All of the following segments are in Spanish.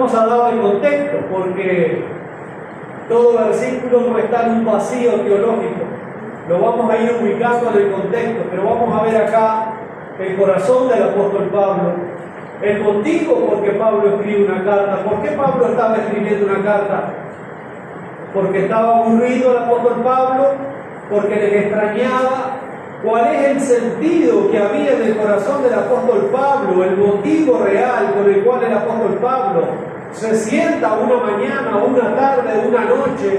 vamos a darle contexto, porque todo versículo no está en un vacío teológico. Lo vamos a ir ubicando en el contexto, pero vamos a ver acá el corazón del apóstol Pablo, el motivo por qué Pablo escribe una carta. ¿Por qué Pablo estaba escribiendo una carta? Porque estaba aburrido el apóstol Pablo, porque les extrañaba. ¿Cuál es el sentido que había en el corazón del apóstol Pablo? El motivo real por el cual el apóstol Pablo se sienta una mañana, una tarde, una noche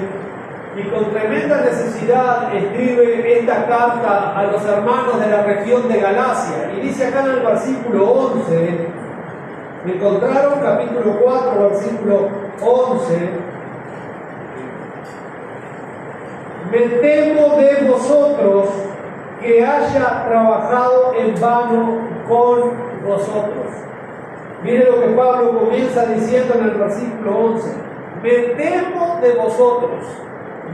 y con tremenda necesidad escribe esta carta a los hermanos de la región de Galacia. Y dice acá en el versículo 11, encontraron capítulo 4, versículo 11: me temo de vosotros que haya trabajado en vano con vosotros. Mire lo que Pablo comienza diciendo en el versículo 11: me temo de vosotros.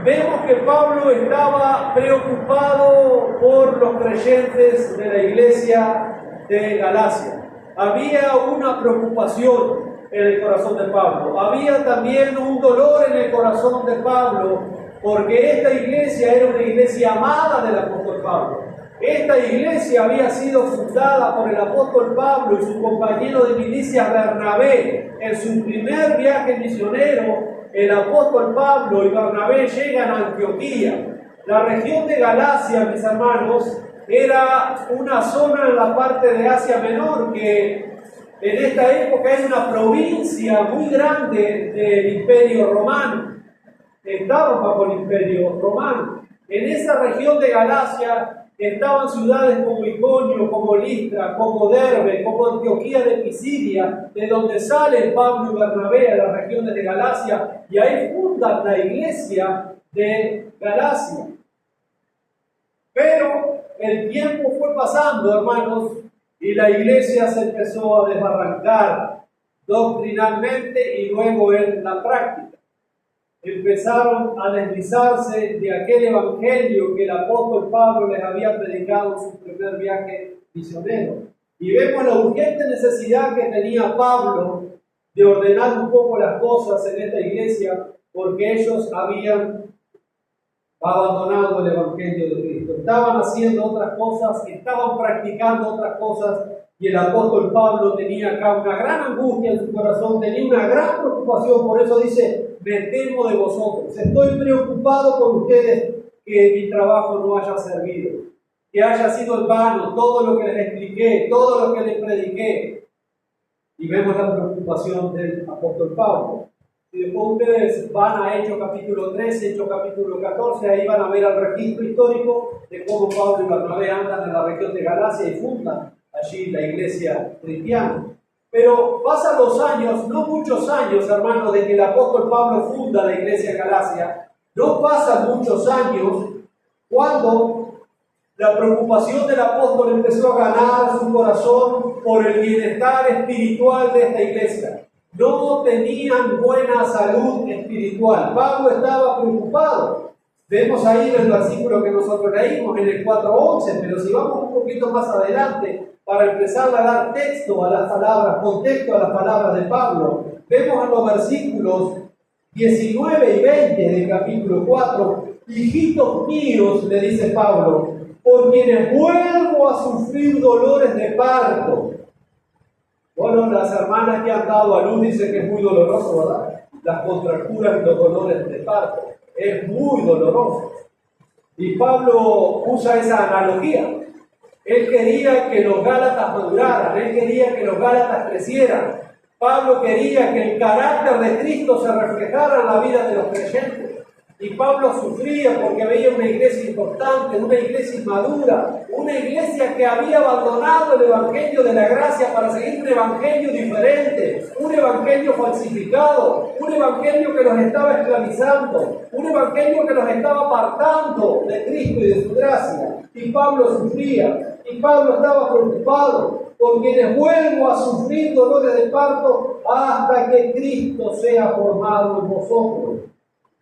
Vemos que Pablo estaba preocupado por los creyentes de la iglesia de Galacia. Había una preocupación en el corazón de Pablo. Había también un dolor en el corazón de Pablo, porque esta iglesia era una iglesia amada del apóstol Pablo. Esta iglesia había sido fundada por el apóstol Pablo y su compañero de milicia Bernabé. En su primer viaje misionero, el apóstol Pablo y Bernabé llegan a Antioquía. La región de Galacia, mis hermanos, era una zona en la parte de Asia Menor que en esta época era una provincia muy grande del Imperio Romano. Estaban bajo el Imperio Romano. En esa región de Galacia estaban ciudades como Iconio, como Listra, como Derbe, como Antioquía de Pisidia, de donde salen Pablo y Bernabé a las regiones de Galacia, y ahí fundan la iglesia de Galacia. Pero el tiempo fue pasando, hermanos, y la iglesia se empezó a desbarrancar doctrinalmente y luego en la práctica. Empezaron a deslizarse de aquel evangelio que el apóstol Pablo les había predicado en su primer viaje misionero. Y vemos la urgente necesidad que tenía Pablo de ordenar un poco las cosas en esta iglesia, porque ellos habían abandonado el evangelio de Cristo. Estaban haciendo otras cosas, estaban practicando otras cosas, y el apóstol Pablo tenía acá una gran angustia en su corazón, tenía una gran preocupación. Por eso dice: me temo de vosotros, estoy preocupado por ustedes, que mi trabajo no haya servido, que haya sido en vano todo lo que les expliqué, todo lo que les prediqué. Y vemos la preocupación del apóstol Pablo. Y después ustedes van a Hechos capítulo 13, Hechos capítulo 14, ahí van a ver el registro histórico de cómo Pablo y Bernabé andan en la región de Galacia y fundan allí la iglesia cristiana. Pero pasan los años, no muchos años, hermanos, de que el apóstol Pablo funda la iglesia de Galacia. No pasan muchos años cuando la preocupación del apóstol empezó a ganar su corazón por el bienestar espiritual de esta iglesia. No tenían buena salud espiritual. Pablo estaba preocupado. Vemos ahí en el versículo que nosotros leímos, en el 4:11, pero si vamos un poquito más adelante, para empezar a dar texto a las palabras, contexto a las palabras de Pablo, vemos en los versículos 19 y 20 del capítulo 4: hijitos míos, le dice Pablo, por quienes vuelvo a sufrir dolores de parto. Bueno, las hermanas que han dado a luz dicen que es muy doloroso, ¿verdad? Las contracturas y los dolores de parto. Es muy doloroso. Y Pablo usa esa analogía. Él quería que los Gálatas maduraran, él quería que los Gálatas crecieran. Pablo quería que el carácter de Cristo se reflejara en la vida de los creyentes. Y Pablo sufría porque veía una iglesia importante, una iglesia inmadura, una iglesia que había abandonado el evangelio de la gracia para seguir un evangelio diferente, un evangelio falsificado, un evangelio que los estaba esclavizando, un evangelio que los estaba apartando de Cristo y de su gracia. Y Pablo sufría, y Pablo estaba preocupado, por quienes vuelvo a sufrir dolores de parto hasta que Cristo sea formado en vosotros.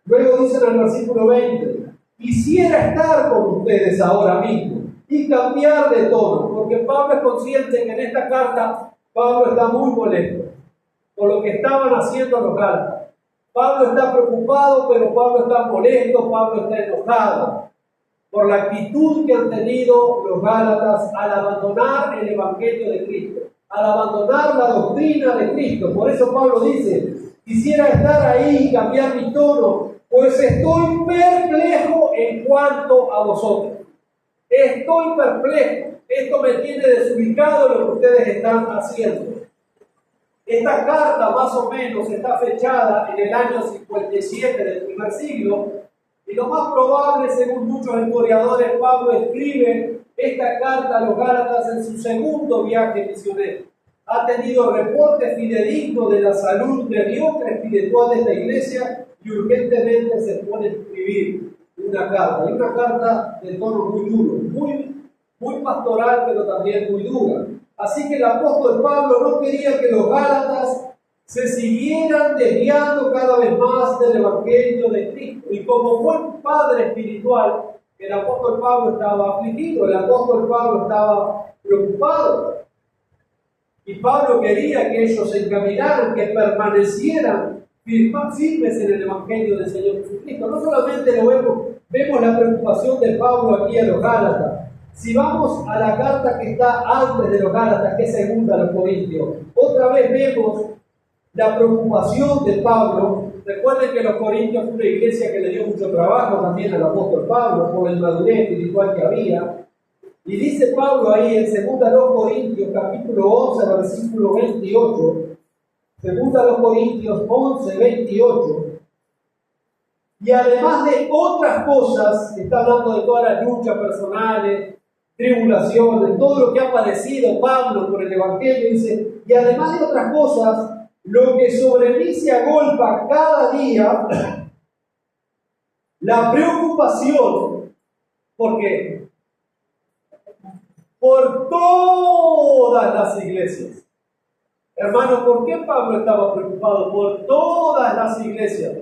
Luego dice en el versículo 20: quisiera estar con ustedes ahora mismo y cambiar de tono, porque Pablo es consciente que en esta carta Pablo está muy molesto. por lo que estaban haciendo los Gálatas. Pablo está preocupado, pero Pablo está molesto, Pablo está enojado por la actitud que han tenido los Gálatas al abandonar el Evangelio de Cristo, al abandonar la doctrina de Cristo. Por eso Pablo dice, quisiera estar ahí y cambiar mi tono, pues estoy perplejo en cuanto a vosotros. Estoy perplejo. Esto me tiene desubicado en lo que ustedes están haciendo. Esta carta más o menos está fechada en el año 57 del primer siglo, y lo más probable, según muchos historiadores, Pablo escribe esta carta a los Gálatas en su segundo viaje misionero. Ha tenido reportes fidedignos de la salud mediocre espiritual de esta iglesia y urgentemente se pone a escribir una carta. Y una carta de tono muy duro, muy pastoral, pero también muy dura. Así que el apóstol Pablo no quería que los Gálatas se siguieran desviando cada vez más del Evangelio de Cristo. Y como buen padre espiritual, el apóstol Pablo estaba afligido, el apóstol Pablo estaba preocupado. Y Pablo quería que ellos se encaminaran, que permanecieran firmes en el Evangelio del Señor Jesucristo. No solamente vemos la preocupación de Pablo aquí a los Gálatas. Si vamos a la carta que está antes de los Gálatas, que es segunda a los Corintios, otra vez vemos la preocupación de Pablo. Recuerden que los Corintios fue una iglesia que le dio mucho trabajo también al apóstol Pablo por el madurez espiritual que había. Y dice Pablo ahí en 2 Corintios capítulo 11, versículo 28, 2 Corintios 11, 28, y además de otras cosas, está hablando de todas las luchas personales, tribulaciones, todo lo que ha padecido Pablo por el Evangelio, dice, y además de otras cosas, lo que sobre mí se agolpa cada día, la preocupación, ¿por qué? Por todas las iglesias. Hermanos, ¿por qué Pablo estaba preocupado por todas las iglesias?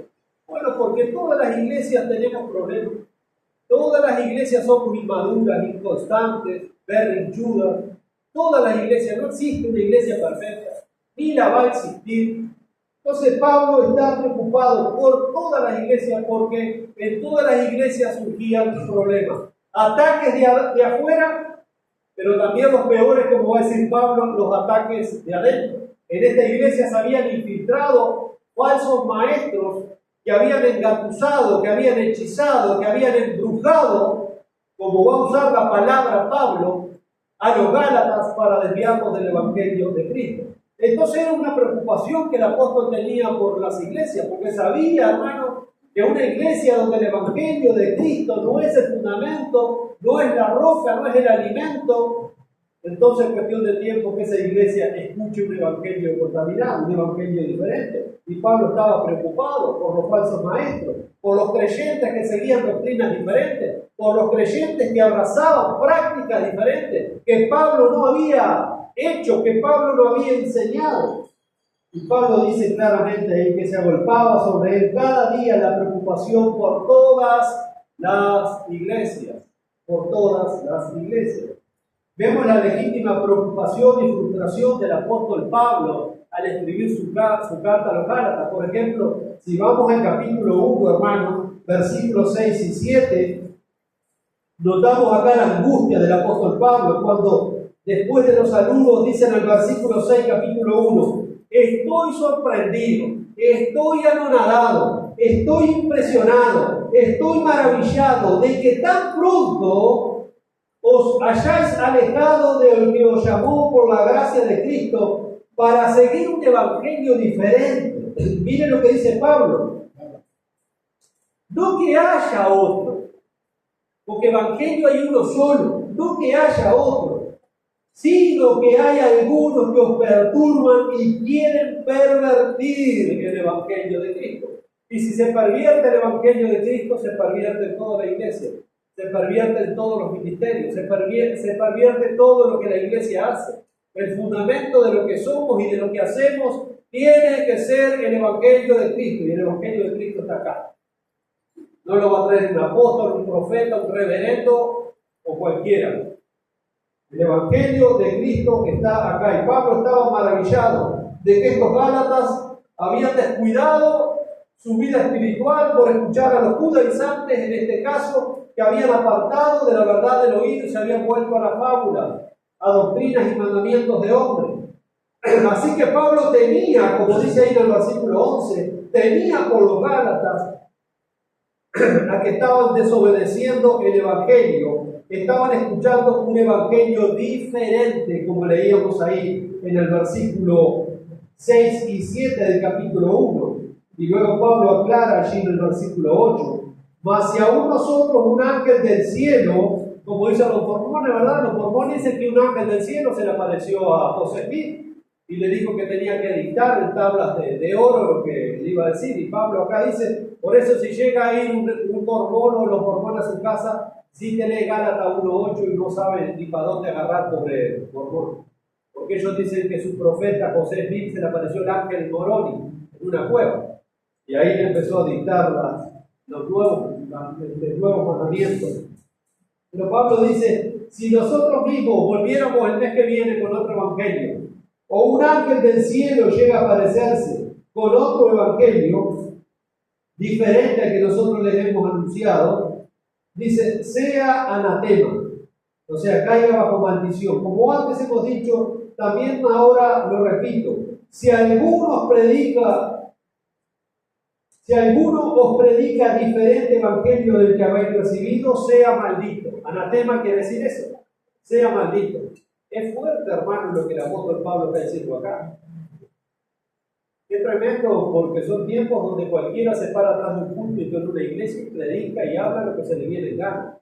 Bueno, porque todas las iglesias tenemos problemas. Todas las iglesias somos inmaduras, inconstantes, berrinchudas. Todas las iglesias, no existe una iglesia perfecta, ni la va a existir. Entonces Pablo está preocupado por todas las iglesias, porque en todas las iglesias surgían problemas. Ataques de afuera, pero también los peores, como va a decir Pablo, los ataques de adentro. En esta iglesia se habían infiltrado falsos maestros que habían engatusado, que habían hechizado, que habían embrujado, como va a usar la palabra Pablo, a los Gálatas para desviarnos del Evangelio de Cristo. Entonces era una preocupación que el apóstol tenía por las iglesias, porque sabía, hermano, que una iglesia donde el Evangelio de Cristo no es el fundamento, no es la roca, no es el alimento, entonces es cuestión de tiempo que esa iglesia escuche un evangelio contaminado, un evangelio diferente. Y Pablo estaba preocupado por los falsos maestros, por los creyentes que seguían doctrinas diferentes, por los creyentes que abrazaban prácticas diferentes, que Pablo no había hecho, que Pablo no había enseñado. Y Pablo dice claramente ahí que se agolpaba sobre él cada día la preocupación por todas las iglesias, por todas las iglesias. Vemos la legítima preocupación y frustración del apóstol Pablo al escribir su carta a los Gálatas. Por ejemplo, si vamos al capítulo 1, hermanos, versículos 6 y 7, notamos acá la angustia del apóstol Pablo cuando después de los saludos dice en el versículo 6, capítulo 1, estoy sorprendido, estoy anonadado, estoy impresionado, estoy maravillado de que tan pronto os hayáis alejado del que os llamó por la gracia de Cristo para seguir un evangelio diferente. Miren lo que dice Pablo. No que haya otro, porque evangelio hay uno solo, no que haya otro, sino que hay algunos que os perturban y quieren pervertir el evangelio de Cristo. Y si se pervierte el evangelio de Cristo, se pervierte toda la iglesia. Se pervierten todos los ministerios, se pervierte todo lo que la iglesia hace. El fundamento de lo que somos y de lo que hacemos tiene que ser el Evangelio de Cristo, y el Evangelio de Cristo está acá. No lo va a traer un apóstol, un profeta, un reverendo o cualquiera. El Evangelio de Cristo está acá, y Pablo estaba maravillado de que estos gálatas habían descuidado su vida espiritual por escuchar a los judaizantes, en este caso, que habían apartado de la verdad del oído y se habían vuelto a la fábula, a doctrinas y mandamientos de hombres. Así que Pablo temía, como dice ahí en el versículo 11, temía por los gálatas a que estaban desobedeciendo el evangelio, estaban escuchando un evangelio diferente, como leíamos ahí en el versículo 6 y 7 del capítulo 1. Y luego Pablo aclara allí en el versículo 8, mas si aún nosotros un ángel del cielo, como dicen los mormones, ¿verdad? Los mormones dicen que un ángel del cielo se le apareció a José Smith y le dijo que tenía que dictar en tablas de oro lo que le iba a decir. Y Pablo acá dice, por eso si llega a ir un mormón o los mormones a su casa, sí que lee Gálatas 1:8 y no saben ni para dónde agarrar sobre el mormón. Porque ellos dicen que su profeta José Smith se le apareció el ángel Moroni en una cueva. Y ahí le empezó a dictar los nuevos mandamientos. Pero Pablo dice, si nosotros mismos volviéramos el mes que viene con otro evangelio, o un ángel del cielo llega a aparecerse con otro evangelio diferente al que nosotros les hemos anunciado, dice, sea anatema, o sea, caiga bajo maldición. Como antes hemos dicho, también ahora lo repito, si alguno os predica diferente evangelio del que habéis recibido, sea maldito. Anatema quiere decir eso, sea maldito. Es fuerte, hermano, lo que el apóstol Pablo está diciendo acá. Es tremendo, porque son tiempos donde cualquiera se para atrás de un púlpito en una iglesia y predica y habla lo que se le viene en gana.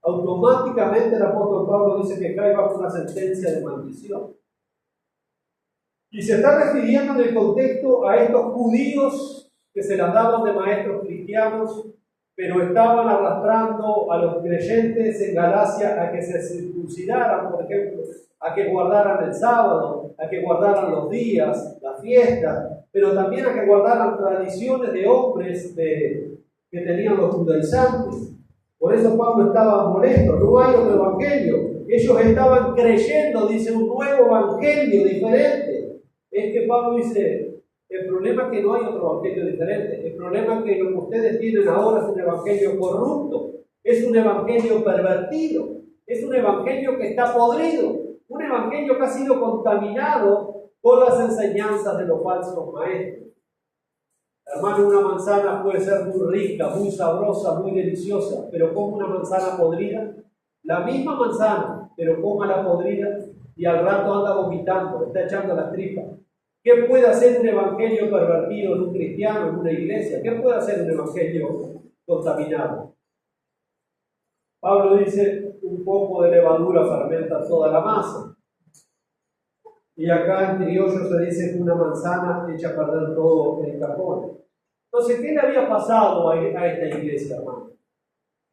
Automáticamente el apóstol Pablo dice que cae bajo una sentencia de maldición. Y se está refiriendo en el contexto a estos judíos que se las daban de maestros cristianos, pero estaban arrastrando a los creyentes en Galacia a que se circuncidaran, por ejemplo, a que guardaran el sábado, a que guardaran los días, las fiestas, pero también a que guardaran tradiciones de hombres que tenían los judaizantes. Por eso Pablo estaba molesto, no hay otro evangelio. Ellos estaban creyendo, dice, un nuevo evangelio diferente. Es que Pablo dice, el problema es que no hay otro evangelio diferente. El problema es que lo que ustedes tienen ahora es un evangelio corrupto, es un evangelio pervertido, es un evangelio que está podrido, un evangelio que ha sido contaminado por las enseñanzas de los falsos maestros. Hermano, una manzana puede ser muy rica, muy sabrosa, muy deliciosa, pero como una manzana podrida, la misma manzana, pero coma la podrida y al rato anda vomitando, está echando las tripas. ¿Qué puede hacer un evangelio pervertido en un cristiano, en una iglesia? ¿Qué puede hacer un evangelio contaminado? Pablo dice, un poco de levadura fermenta toda la masa. Y acá en criollo se dice que una manzana echa a perder todo el cajón. Entonces, ¿qué le había pasado a esta iglesia, hermano?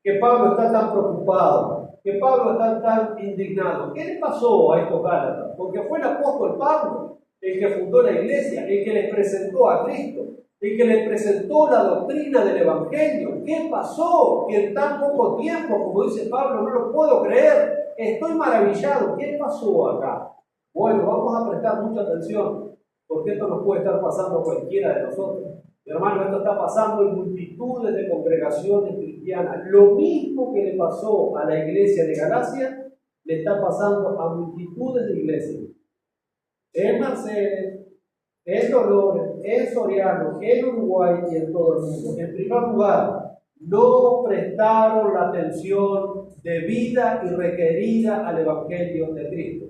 Que Pablo está tan preocupado, que Pablo está tan indignado. ¿Qué le pasó a estos gálatas? Porque fue el apóstol Pablo el que fundó la iglesia, el que les presentó a Cristo, el que les presentó la doctrina del Evangelio. ¿Qué pasó? Que en tan poco tiempo, como dice Pablo, no lo puedo creer, estoy maravillado. ¿Qué pasó acá? Bueno, vamos a prestar mucha atención, porque esto nos puede estar pasando a cualquiera de nosotros. Mi hermano, esto está pasando en multitudes de congregaciones cristianas. Lo mismo que le pasó a la iglesia de Galacia, le está pasando a multitudes de iglesias. En Mercedes, en Dolores, en Soriano, en Uruguay y en todo el mundo. En primer lugar, no prestaron la atención debida y requerida al Evangelio de Cristo.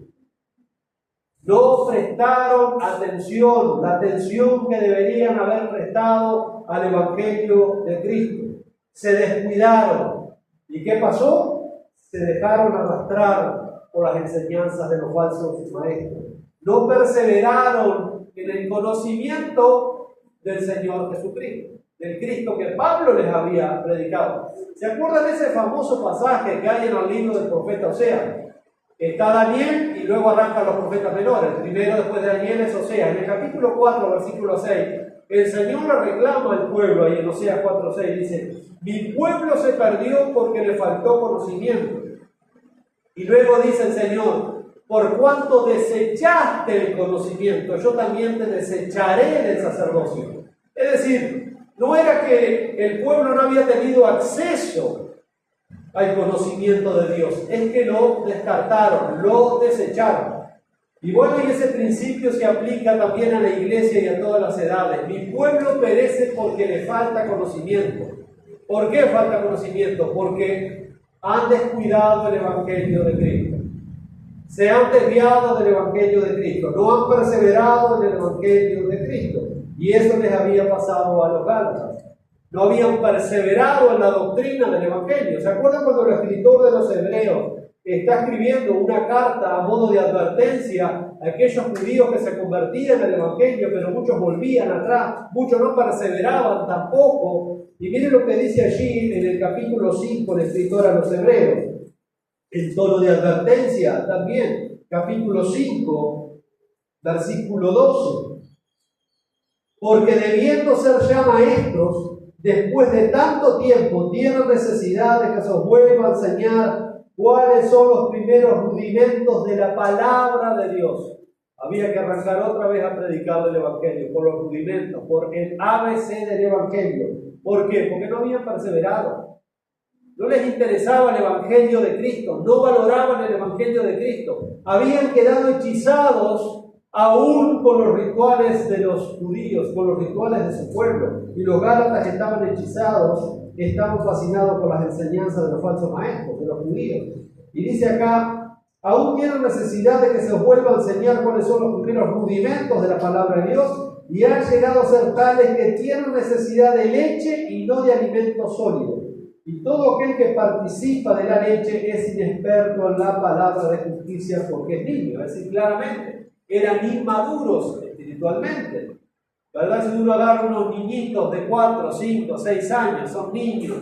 No prestaron atención, la atención que deberían haber prestado al Evangelio de Cristo. Se descuidaron. ¿Y qué pasó? Se dejaron arrastrar por las enseñanzas de los falsos maestros. No perseveraron en el conocimiento del Señor Jesucristo, del Cristo que Pablo les había predicado. ¿Se acuerdan de ese famoso pasaje que hay en el libro del profeta Oseas? Está Daniel y luego arrancan los profetas menores. Primero, después de Daniel, es Oseas. En el capítulo 4, versículo 6, el Señor le reclama al pueblo, ahí en Oseas 4:6, dice: mi pueblo se perdió porque le faltó conocimiento. Y luego dice el Señor: por cuanto desechaste el conocimiento, yo también te desecharé del sacerdocio. Es decir, no era que el pueblo no había tenido acceso al conocimiento de Dios, es que lo descartaron, lo desecharon. Y bueno, y ese principio se aplica también a la iglesia y a todas las edades. Mi pueblo perece porque le falta conocimiento. ¿Por qué falta conocimiento? Porque han descuidado el Evangelio de Cristo. Se han desviado del Evangelio de Cristo. No han perseverado en el Evangelio de Cristo. Y eso les había pasado a los Gálatas. No habían perseverado en la doctrina del Evangelio. ¿Se acuerdan cuando el escritor de los Hebreos está escribiendo una carta a modo de advertencia a aquellos judíos que se convertían al Evangelio, pero muchos volvían atrás, muchos no perseveraban tampoco? Y miren lo que dice allí en el capítulo 5 el escritor a los Hebreos, en tono de advertencia también, capítulo 5, versículo 12. Porque debiendo ser ya maestros, después de tanto tiempo, tienen necesidad de que se os vuelva a enseñar cuáles son los primeros rudimentos de la palabra de Dios. Había que arrancar otra vez a predicar el Evangelio, por los rudimentos, por el ABC del Evangelio. ¿Por qué? Porque no habían perseverado. No les interesaba el Evangelio de Cristo, no valoraban el Evangelio de Cristo. Habían quedado hechizados aún con los rituales de los judíos, con los rituales de su pueblo. Y los gálatas estaban hechizados, estaban fascinados por las enseñanzas de los falsos maestros, de los judíos. Y dice acá, aún tienen necesidad de que se os vuelva a enseñar cuáles son los primeros rudimentos de la palabra de Dios, y han llegado a ser tales que tienen necesidad de leche y no de alimento sólido. Y todo aquel que participa de la leche es inexperto en la palabra de justicia porque es niño. Es decir, claramente, eran inmaduros espiritualmente. ¿Verdad? Si uno agarra unos niñitos de 4, 5, 6 años, son niños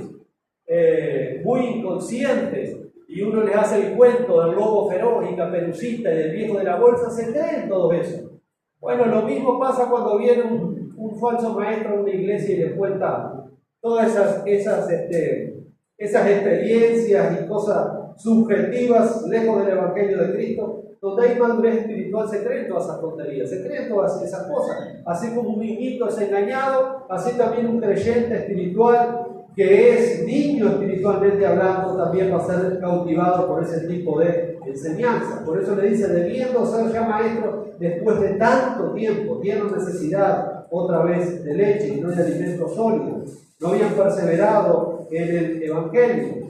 muy inconscientes, y uno les hace el cuento del lobo feroz y Caperucita y del viejo de la bolsa, se creen todo eso. Bueno, lo mismo pasa cuando viene un falso maestro a una iglesia y les cuenta todas esas experiencias y cosas subjetivas lejos del Evangelio de Cristo. Donde hay madurez espiritual se creen todas esas tonterías, se creen todas esas cosas. Así como un niñito es engañado, así también un creyente espiritual que es niño espiritualmente hablando también va a ser cautivado por ese tipo de enseñanza. Por eso le dice, debiendo ser ya maestro después de tanto tiempo, tienen necesidad otra vez de leche y no de alimento sólido. No habían perseverado en el Evangelio.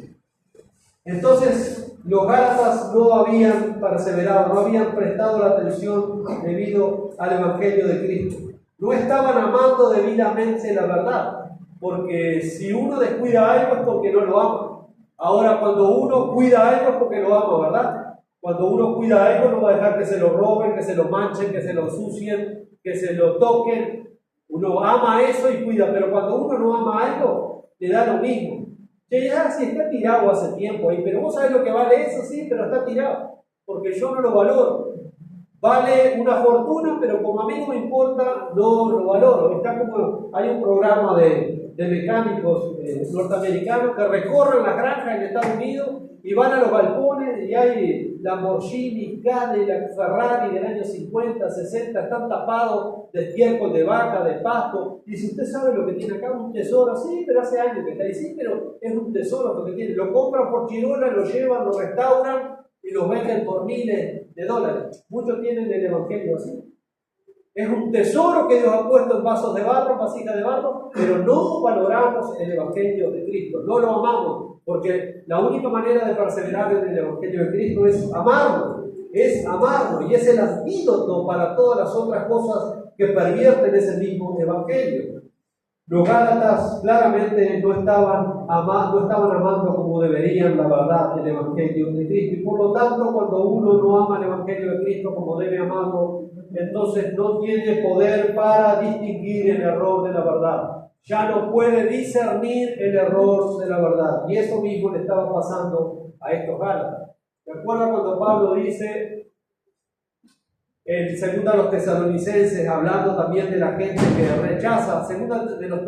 Entonces, los gálatas no habían perseverado, no habían prestado la atención debido al Evangelio de Cristo. No estaban amando debidamente la verdad, porque si uno descuida algo es porque no lo ama. Ahora, cuando uno cuida algo es porque lo ama, ¿verdad? Cuando uno cuida algo no va a dejar que se lo roben, que se lo manchen, que se lo ensucien, que se lo toquen. Uno ama eso y cuida, pero cuando uno no ama algo, le da lo mismo. Che, ya, sí, está tirado hace tiempo ahí, pero vos sabés lo que vale eso, sí, pero está tirado, porque yo no lo valoro. Vale una fortuna, pero como a mí no me importa, no lo valoro. Está como, hay un programa de mecánicos norteamericanos que recorren las granjas en Estados Unidos y van a los galpones y hay Lamborghini, Cadillac, Ferrari del año 50, 60, están tapados de estiércol de vaca, de pasto. Y si usted sabe lo que tiene acá, un tesoro, sí, pero hace años que está ahí, sí, pero es un tesoro lo que tiene. Lo compran por chirola, lo llevan, lo restauran y los venden por miles de dólares. Muchos tienen el Evangelio así. Es un tesoro que Dios ha puesto en vasos de barro, vasijas de barro, pero no valoramos el Evangelio de Cristo, no lo amamos, porque la única manera de perseverar en el Evangelio de Cristo es amarlo, y es el antídoto para todas las otras cosas que pervierten ese mismo Evangelio. Los gálatas claramente no estaban amando como deberían la verdad del Evangelio de Cristo, y por lo tanto cuando uno no ama el Evangelio de Cristo como debe amarlo, entonces no tiene poder para distinguir el error de la verdad. Ya no puede discernir el error de la verdad. Y eso mismo le estaba pasando a estos gálatas. ¿Recuerda cuando Pablo dice en 2 Tesalonicenses, hablando también de la gente que rechaza, 2 de los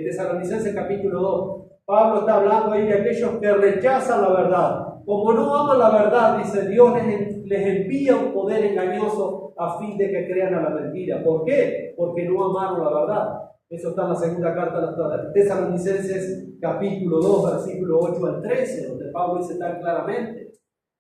Tesalonicenses capítulo 2, Pablo está hablando ahí de aquellos que rechazan la verdad? Como no aman la verdad, dice, Dios les envía un poder engañoso a fin de que crean a la mentira. ¿Por qué? Porque no amaron la verdad. Eso está en la segunda carta a los Tesalonicenses, capítulo 2, versículo 8 al 13, donde Pablo dice tan claramente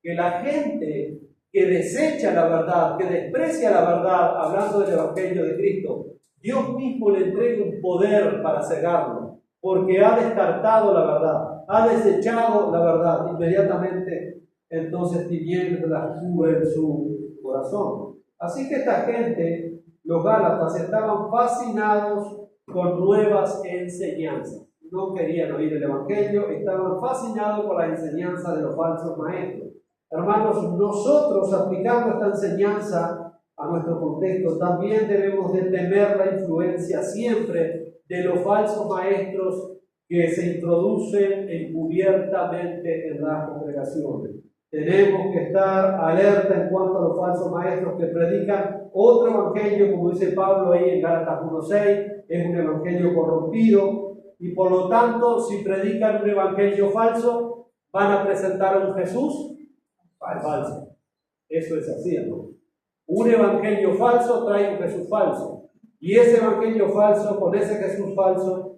que la gente que desecha la verdad, que desprecia la verdad, hablando del Evangelio de Cristo, Dios mismo le entrega un poder para cegarlo, porque ha descartado la verdad, ha desechado la verdad. Inmediatamente, entonces, tinieblas cubren su corazón. Así que esta gente, los gálatas, estaban fascinados con nuevas enseñanzas. No querían oír el Evangelio, estaban fascinados por la enseñanza de los falsos maestros. Hermanos, nosotros aplicando esta enseñanza a nuestro contexto, también debemos de temer la influencia siempre de los falsos maestros que se introducen encubiertamente en las congregaciones. Tenemos que estar alerta en cuanto a los falsos maestros que predican otro evangelio, como dice Pablo ahí en Gálatas 1:6, es un evangelio corrompido, y por lo tanto, si predican un evangelio falso, van a presentar a un Jesús falso. Eso es así, ¿no? Un evangelio falso trae un Jesús falso. Y ese evangelio falso, con ese Jesús falso,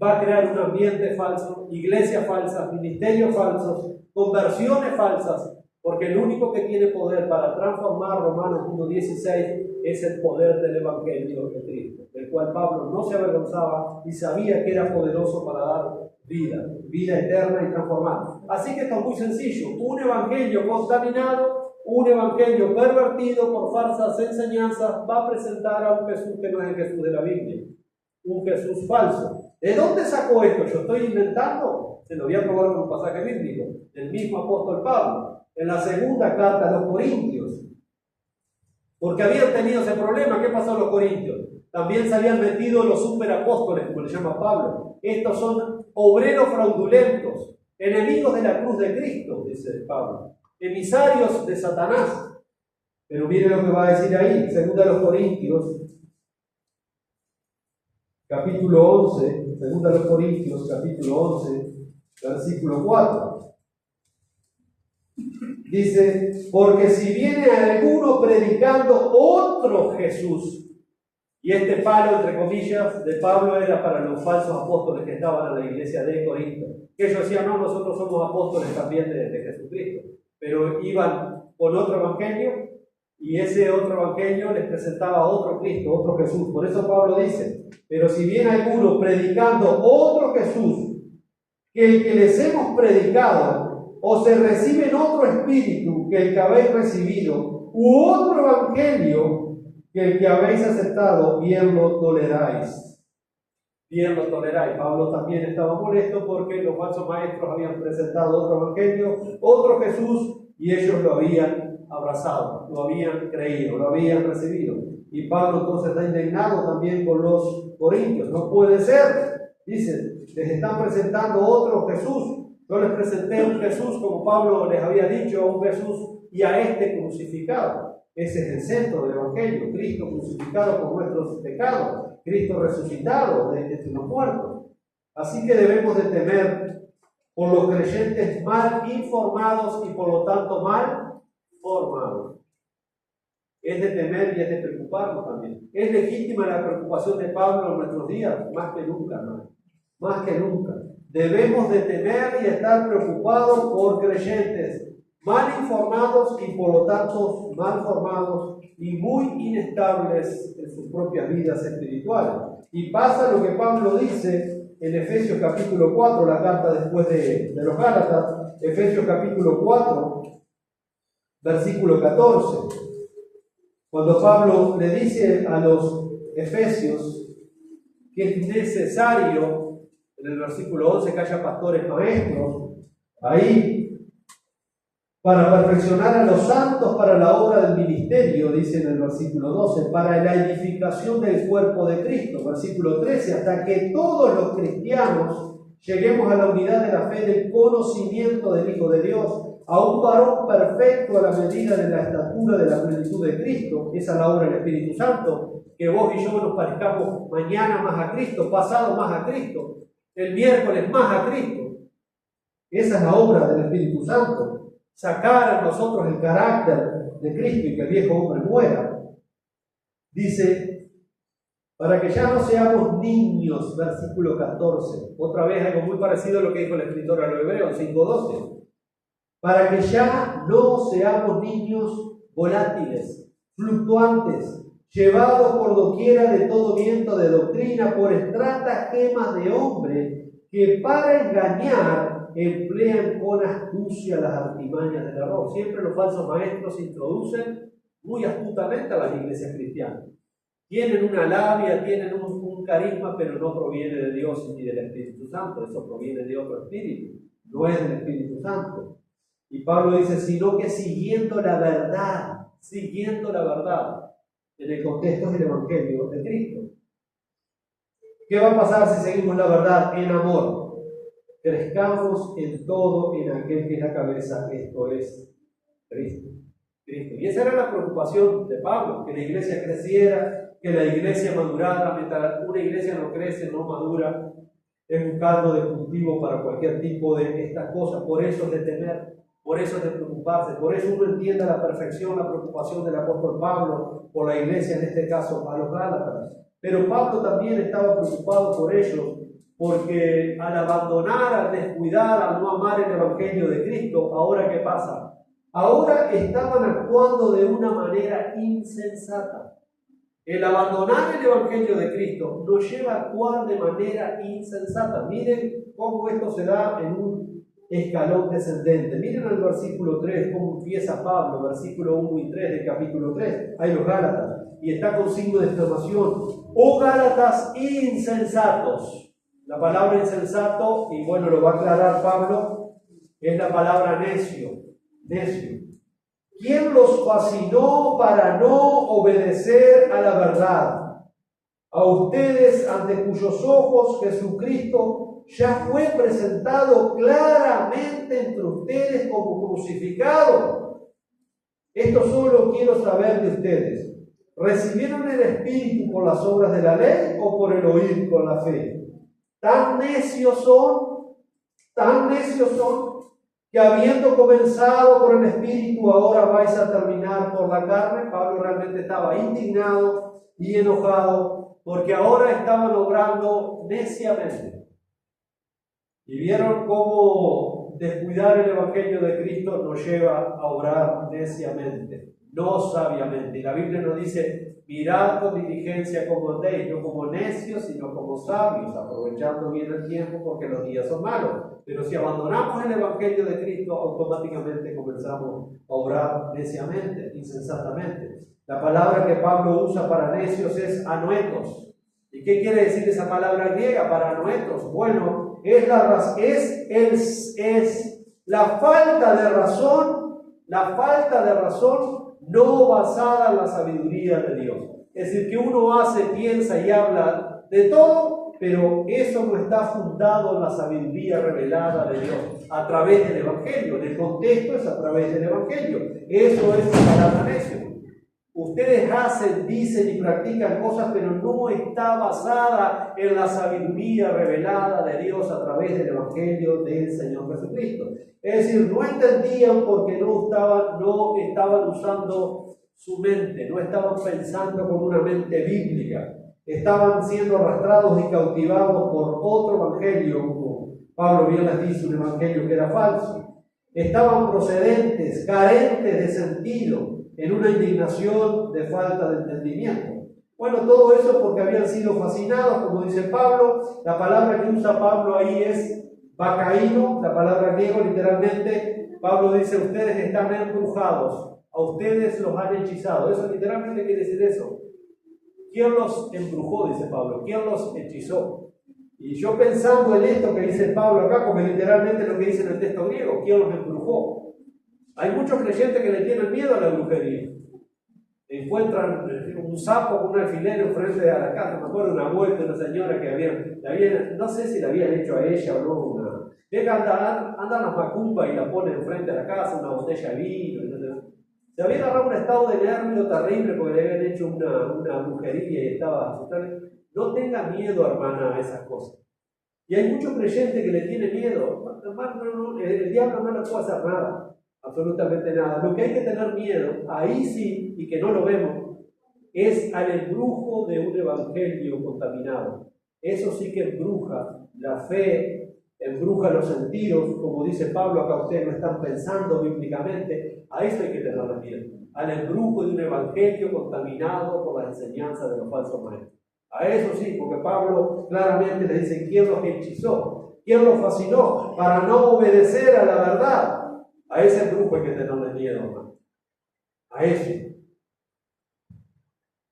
va a crear un ambiente falso, iglesias falsas, ministerios falsos, conversiones falsas, porque el único que tiene poder para transformar Romanos 1:16 es el poder del evangelio de Cristo, del cual Pablo no se avergonzaba y sabía que era poderoso para dar vida eterna y transformada. Así que esto es muy sencillo: un evangelio contaminado, un evangelio pervertido por falsas enseñanzas, va a presentar a un Jesús que no es el Jesús de la Biblia, un Jesús falso. ¿De dónde sacó esto? ¿Yo estoy inventando? Se lo voy a probar con un pasaje bíblico del mismo apóstol Pablo, en la segunda carta a los Corintios. Porque habían tenido ese problema. ¿Qué pasó a los Corintios? También se habían metido los superapóstoles, como le llama Pablo. Estos son obreros fraudulentos, enemigos de la cruz de Cristo, dice Pablo, emisarios de Satanás. Pero miren lo que va a decir ahí, segunda a los Corintios, capítulo 11, segunda a los Corintios, capítulo 11, versículo 4. Dice: porque si viene alguno predicando otro Jesús, y este palo, entre comillas, de Pablo era para los falsos apóstoles que estaban en la iglesia de Corinto, que ellos decían: no, nosotros somos apóstoles también de Jesucristo, pero iban con otro evangelio, y ese otro evangelio les presentaba otro Cristo, otro Jesús. Por eso Pablo dice: pero si viene alguno predicando otro Jesús que el que les hemos predicado, o se recibe en otro espíritu que el que habéis recibido, u otro evangelio que el que habéis aceptado, bien lo toleráis. Bien lo toleráis. Pablo también estaba molesto porque los falsos maestros habían presentado otro evangelio, otro Jesús, y ellos lo habían abrazado, lo habían creído, lo habían recibido. Y Pablo entonces está indignado también con los corintios. No puede ser, dicen, les están presentando otro Jesús. Yo les presenté un Jesús, como Pablo les había dicho, un Jesús y a este crucificado. Ese es el centro del Evangelio: Cristo crucificado por nuestros pecados, Cristo resucitado de entre los muertos. Así que debemos de temer por los creyentes mal informados y por lo tanto mal formados. Es de temer y es de preocuparnos también. Es legítima la preocupación de Pablo en nuestros días, más que nunca, hermano. Más que nunca. Debemos de temer y estar preocupados por creyentes mal informados y por lo tanto mal formados y muy inestables en sus propias vidas espirituales. Y pasa lo que Pablo dice en Efesios capítulo 4, la carta después de los Gálatas, Efesios capítulo 4, versículo 14. Cuando Pablo le dice a los efesios que es necesario, en el versículo 11, que haya pastores maestros, ahí, para perfeccionar a los santos para la obra del ministerio, dice en el versículo 12, para la edificación del cuerpo de Cristo, versículo 13, hasta que todos los cristianos lleguemos a la unidad de la fe del conocimiento del Hijo de Dios, a un varón perfecto a la medida de la estatura de la plenitud de Cristo. Esa es la obra del Espíritu Santo, que vos y yo nos parezcamos mañana más a Cristo, pasado más a Cristo, el miércoles más a Cristo. Esa es la obra del Espíritu Santo. Sacar a nosotros el carácter de Cristo y que el viejo hombre muera, dice, para que ya no seamos niños, versículo 14, otra vez algo muy parecido a lo que dijo el escritor a los Hebreos 5:12, para que ya no seamos niños volátiles, fluctuantes, llevados por doquiera de todo viento de doctrina, por estratagemas de hombre que para engañar emplean con astucia las artimañas del error. Siempre los falsos maestros se introducen muy astutamente a las iglesias cristianas. Tienen una labia, tienen un carisma, pero no proviene de Dios ni del Espíritu Santo. Eso proviene de otro espíritu, no es del Espíritu Santo. Y Pablo dice, sino que siguiendo la verdad, en el contexto del Evangelio de Cristo. ¿Qué va a pasar si seguimos la verdad en amor? Crezcamos en todo en aquel que es la cabeza, esto es Cristo. Y esa era la preocupación de Pablo, que la iglesia creciera, que la iglesia madurara. Mientras una iglesia no crece, no madura, es un caldo de cultivo para cualquier tipo de estas cosas. Por eso es de temer, por eso es de preocuparse, por eso uno entiende a la perfección la preocupación del apóstol Pablo por la iglesia, en este caso a los Gálatas. Pero Pablo también estaba preocupado por ellos, porque al abandonar, al descuidar, al no amar el Evangelio de Cristo, ¿ahora qué pasa? Ahora estaban actuando de una manera insensata. El abandonar el Evangelio de Cristo nos lleva a actuar de manera insensata. Miren cómo esto se da en un escalón descendente. Miren el versículo 3, cómo empieza Pablo, versículo 1 y 3 del capítulo 3. Hay los Gálatas, y está con signo de exclamación. ¡Oh Gálatas insensatos! La palabra insensato, y bueno, lo va a aclarar Pablo, es la palabra necio. ¿Quién los fascinó para no obedecer a la verdad? A ustedes, ante cuyos ojos Jesucristo ya fue presentado claramente entre ustedes como crucificado. Esto solo quiero saber de ustedes. ¿Recibieron el Espíritu por las obras de la ley o por el oír con la fe? Tan necios son, que habiendo comenzado por el Espíritu, ahora vais a terminar por la carne. Pablo realmente estaba indignado y enojado, porque ahora estaban obrando neciamente. Y vieron cómo descuidar el Evangelio de Cristo nos lleva a obrar neciamente, no sabiamente. Y la Biblia nos dice, mirad con diligencia como andéis, no como necios, sino como sabios, aprovechando bien el tiempo, porque los días son malos. Pero si abandonamos el Evangelio de Cristo, automáticamente comenzamos a obrar neciamente, insensatamente. La palabra que Pablo usa para necios es anuetos. ¿Y qué quiere decir esa palabra griega para anuetos? Bueno, es la falta de razón no basada en la sabiduría de Dios. Es decir, que uno hace, piensa y habla de todo, pero eso no está fundado en la sabiduría revelada de Dios a través del Evangelio. En el contexto es a través del Evangelio. Eso es la palabra necio. Ustedes hacen, dicen y practican cosas, pero no está basada en la sabiduría revelada de Dios a través del Evangelio del Señor Jesucristo. Es decir, no entendían porque no estaban usando su mente, no estaban pensando con una mente bíblica. Estaban siendo arrastrados y cautivados por otro evangelio, como Pablo bien les dice, un evangelio que era falso. Estaban procedentes, carentes de sentido, en una indignación de falta de entendimiento. Bueno, todo eso porque habían sido fascinados, como dice Pablo. La palabra que usa Pablo ahí es bacaíno, la palabra griego literalmente. Pablo dice, ustedes están embrujados, a ustedes los han hechizado. Eso literalmente quiere decir eso. ¿Quién los embrujó? Dice Pablo. ¿Quién los hechizó? Y yo pensando en esto que dice Pablo acá, como literalmente lo que dice en el texto griego, ¿quién los embrujó? Hay muchos creyentes que le tienen miedo a la brujería. Encuentran un sapo con un alfiler enfrente de la casa. Me acuerdo una vuelta de una señora que no sé si la habían hecho a ella o no. Andan las macumbas y la ponen enfrente de la casa, una botella de vino. Se había agarrado un estado de nervio terrible porque le habían hecho una brujería y estaba asustado. No tenga miedo, hermana, a esas cosas. Y hay muchos creyentes que le tienen miedo. Hermano, el diablo no le puede hacer nada. absolutamente nada. Lo que hay que tener miedo, ahí sí, y que no lo vemos, es al embrujo de un evangelio contaminado. Eso sí que embruja la fe, embruja los sentidos, como dice Pablo, acá ustedes no están pensando bíblicamente. A eso hay que tener miedo, al embrujo de un evangelio contaminado por las enseñanzas de los falsos maestros. A eso sí, porque Pablo claramente le dice: ¿quién los hechizó? ¿Quién los fascinó para no obedecer a la verdad? A ese embrujo hay que tenerle miedo, hermano. A eso.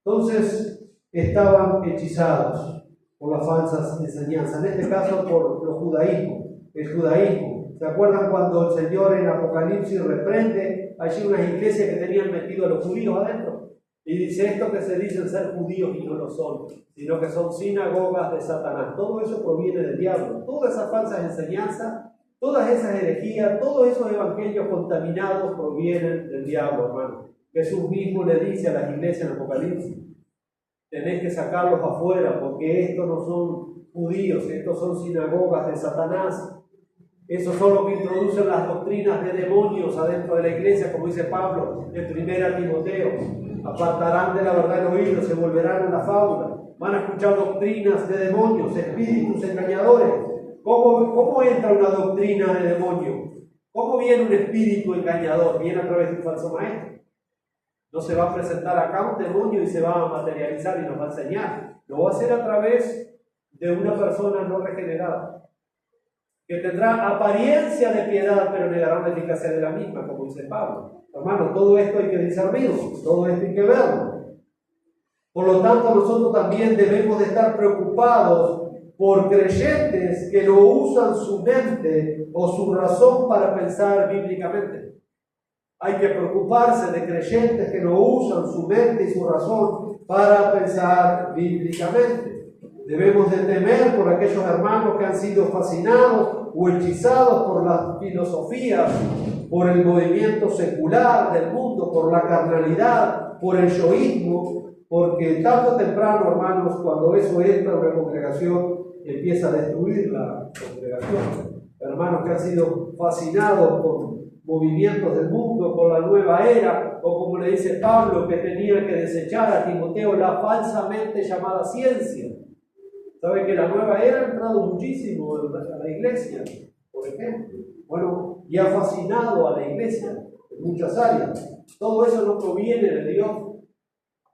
Entonces, estaban hechizados por las falsas enseñanzas, en este caso por los judaísmos, el judaísmo. ¿Se acuerdan cuando el Señor en Apocalipsis reprende allí unas iglesias que tenían metido a los judíos adentro? Y dice: esto que se dicen ser judíos y no lo son, sino que son sinagogas de Satanás. Todo eso proviene del diablo. Todas esas falsas enseñanzas, todas esas herejías, todos esos evangelios contaminados provienen del diablo, hermano. Jesús mismo le dice a las iglesias en Apocalipsis: tenés que sacarlos afuera, porque estos no son judíos, estos son sinagogas de Satanás. Esos son los que introducen las doctrinas de demonios adentro de la iglesia, como dice Pablo en 1 Timoteo. Apartarán de la verdad el oído, se volverán a la fábula. Van a escuchar doctrinas de demonios, espíritus engañadores. ¿Cómo entra una doctrina de demonio? ¿Cómo viene un espíritu engañador? Viene a través de un falso maestro. No se va a presentar acá un demonio y se va a materializar y nos va a enseñar. Lo va a hacer a través de una persona no regenerada, que tendrá apariencia de piedad, pero negará la eficacia de la misma, como dice Pablo. Hermano, todo esto hay que discernirlo, todo esto hay que verlo. Por lo tanto, nosotros también debemos de estar preocupados por creyentes que no usan su mente o su razón para pensar bíblicamente. Hay que preocuparse de creyentes que no usan su mente y su razón para pensar bíblicamente. Debemos de temer por aquellos hermanos que han sido fascinados o hechizados por las filosofías, por el movimiento secular del mundo, por la carnalidad, por el yoísmo, porque tarde o temprano, hermanos, cuando eso entra en una congregación, empieza a destruir la congregación. Hermanos que han sido fascinados por movimientos del mundo, por la nueva era, o como le dice Pablo, que tenía que desechar a Timoteo la falsamente llamada ciencia. ¿Sabe que la nueva era ha entrado muchísimo a la iglesia, por ejemplo? Bueno, y ha fascinado a la iglesia en muchas áreas. Todo eso no proviene de Dios.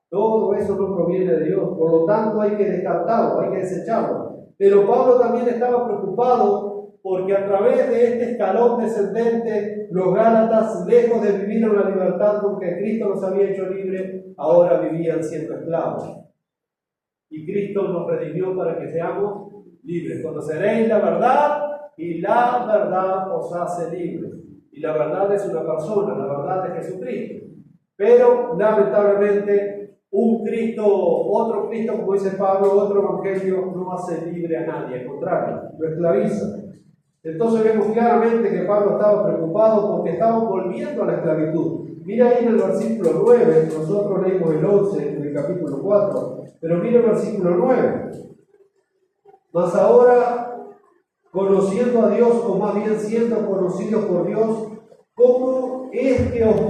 Todo eso no proviene de Dios. Por lo tanto, hay que descartarlo, hay que desecharlo. Pero Pablo también estaba preocupado porque a través de este escalón descendente, los Gálatas, lejos de vivir en la libertad con que Cristo los había hecho libres, ahora vivían siendo esclavos. Y Cristo nos redimió para que seamos libres. Conoceréis la verdad y la verdad os hace libres. Y la verdad es una persona, la verdad es Jesucristo. Pero lamentablemente un Cristo, otro Cristo, como dice Pablo, otro evangelio no hace libre a nadie, al contrario, lo esclaviza. Entonces vemos claramente que Pablo estaba preocupado porque estaban volviendo a la esclavitud. Mira ahí en el versículo 9, nosotros leímos el 11 en el capítulo 4, pero mira el versículo 9. Mas ahora, conociendo a Dios, o más bien siendo conocidos por Dios, ¿cómo es que os